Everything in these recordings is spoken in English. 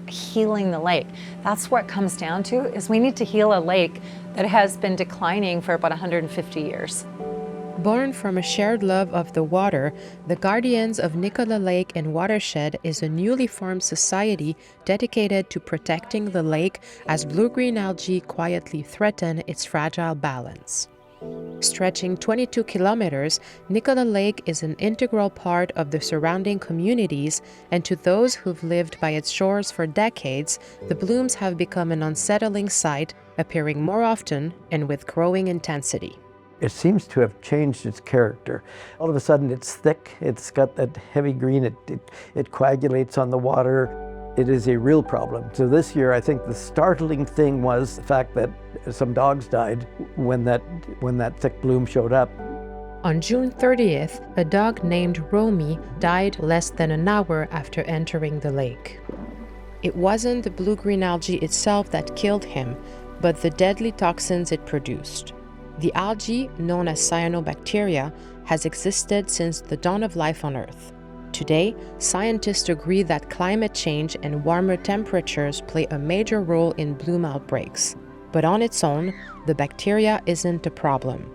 healing the lake. That's what it comes down to, is we need to heal a lake that has been declining for about 150 years. Born from a shared love of the water, the Guardians of Nicola Lake and Watershed is a newly formed society dedicated to protecting the lake as blue-green algae quietly threaten its fragile balance. Stretching 22 kilometers, Nicola Lake is an integral part of the surrounding communities, and to those who've lived by its shores for decades, the blooms have become an unsettling sight, appearing more often and with growing intensity. It seems to have changed its character. All of a sudden it's thick, it's got that heavy green, it coagulates on the water. It is a real problem. So this year I think the startling thing was the fact that some dogs died when that thick bloom showed up. On June 30th, a dog named Romy died less than an hour after entering the lake. It wasn't the blue-green algae itself that killed him, but the deadly toxins it produced. The algae, known as cyanobacteria, has existed since the dawn of life on Earth. Today, scientists agree that climate change and warmer temperatures play a major role in bloom outbreaks. But on its own, the bacteria isn't a problem.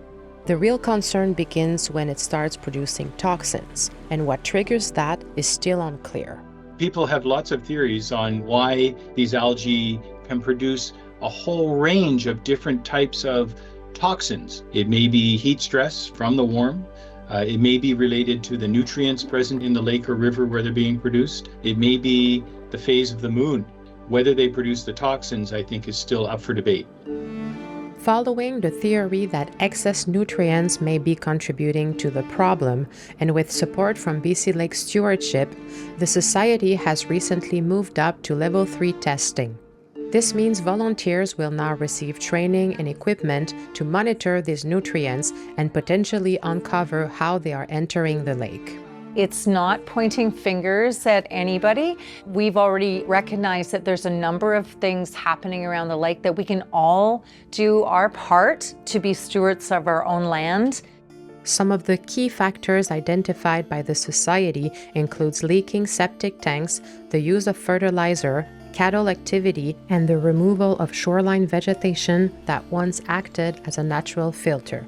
The real concern begins when it starts producing toxins, and what triggers that is still unclear. People have lots of theories on why these algae can produce a whole range of different types of toxins. It may be heat stress from the warm. It may be related to the nutrients present in the lake or river where they're being produced. It may be the phase of the moon. Whether they produce the toxins, I think, is still up for debate. Following the theory that excess nutrients may be contributing to the problem, and with support from BC Lake Stewardship, the Society has recently moved up to Level 3 testing. This means volunteers will now receive training and equipment to monitor these nutrients and potentially uncover how they are entering the lake. It's not pointing fingers at anybody. We've already recognized that there's a number of things happening around the lake that we can all do our part to be stewards of our own land. Some of the key factors identified by the Society includes leaking septic tanks, the use of fertilizer, cattle activity, and the removal of shoreline vegetation that once acted as a natural filter.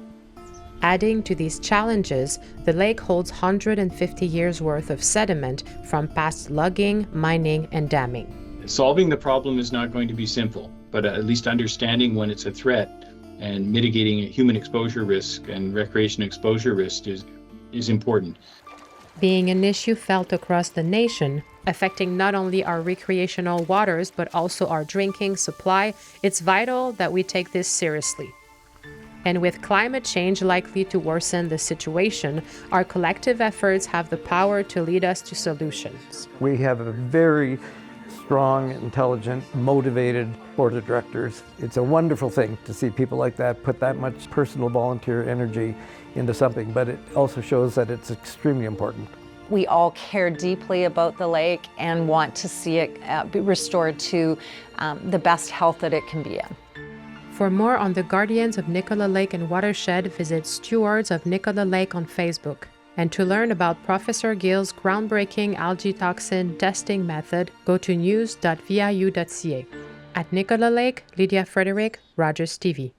Adding to these challenges, the lake holds 150 years' worth of sediment from past logging, mining, and damming. Solving the problem is not going to be simple, but at least understanding when it's a threat and mitigating human exposure risk and recreation exposure risk is important. Being an issue felt across the nation, affecting not only our recreational waters but also our drinking supply, it's vital that we take this seriously. And with climate change likely to worsen the situation, our collective efforts have the power to lead us to solutions. We have a very strong, intelligent, motivated board of directors. It's a wonderful thing to see people like that put that much personal volunteer energy into something, but it also shows that it's extremely important. We all care deeply about the lake and want to see it be restored to the best health that it can be in. For more on the Guardians of Nicola Lake and Watershed, visit Stewards of Nicola Lake on Facebook. And to learn about Professor Gill's groundbreaking algae toxin testing method, go to news.viu.ca. At Nicola Lake, Lydia Frederick, Rogers TV.